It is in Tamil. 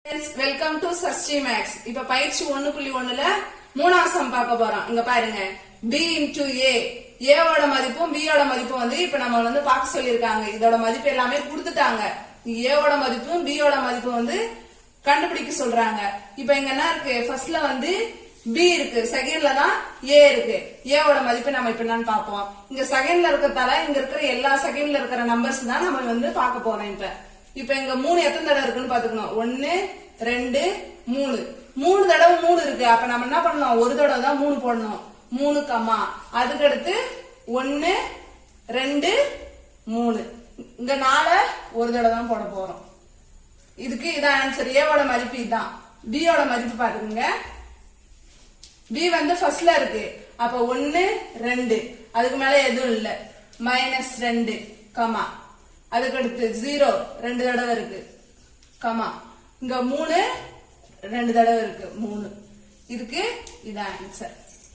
Welcome to Sashti maths. இப்ப பயிற்சி 1.1ல மூணாம் சம் பார்க்க போறோம். இங்க பாருங்க, b into a, a ஓட மதிப்பும் b ஓட மதிப்பும் வந்து இப்ப நம்ம வந்து பார்க்க சொல்லிருக்காங்க. இதோட மதிப்பு எல்லாமே கொடுத்துட்டாங்க. a ஓட மதிப்பும் b ஓட மதிப்பும் வந்து கண்டுபிடிக்க சொல்றாங்க. இப்ப இங்க என்ன இருக்கு, ஃபர்ஸ்ட்ல வந்து b இருக்கு, செகண்ட்ல தான் a இருக்கு. a ஓட மதிப்பு நம்ம இப்ப என்னன்னு பாப்போம். இங்க செகண்ட்ல இருக்கிறதால இங்க இருக்கிற எல்லா செகண்ட்ல இருக்கிற நம்பர்ஸ் தான் நம்ம வந்து பார்க்க போறோம். இப்ப இங்க 3 எத்தனை தடவை இருக்குன்னு பாத்துக்கணும். 1 2 3 3 தடவை 3 இருக்கு. அப்ப நம்ம என்ன பண்ணணும், ஒரு தடவை தான் 3 போடணும். 3 கமா அதுக்கு அடுத்து 1 2 3 இங்க 4 ஒரு தடவை தான் போட போறோம். இதுக்கு இதான் ஆன்சர். ஏவோட மதிப்பு இதுதான். பி ஓட மதிப்பு பாத்துக்கோங்க. பி வந்து ஃபர்ஸ்ட்ல இருக்கு. அப்ப 1 2 அதுக்கு மேல எதுவும் இல்ல. -2 கமா அதுக்கு அடுத்து 0 2 தடவை இருக்கு கமா இங்க 3 2 தடவை இருக்கு 3. இதுக்கு இதான் ஆன்சர்.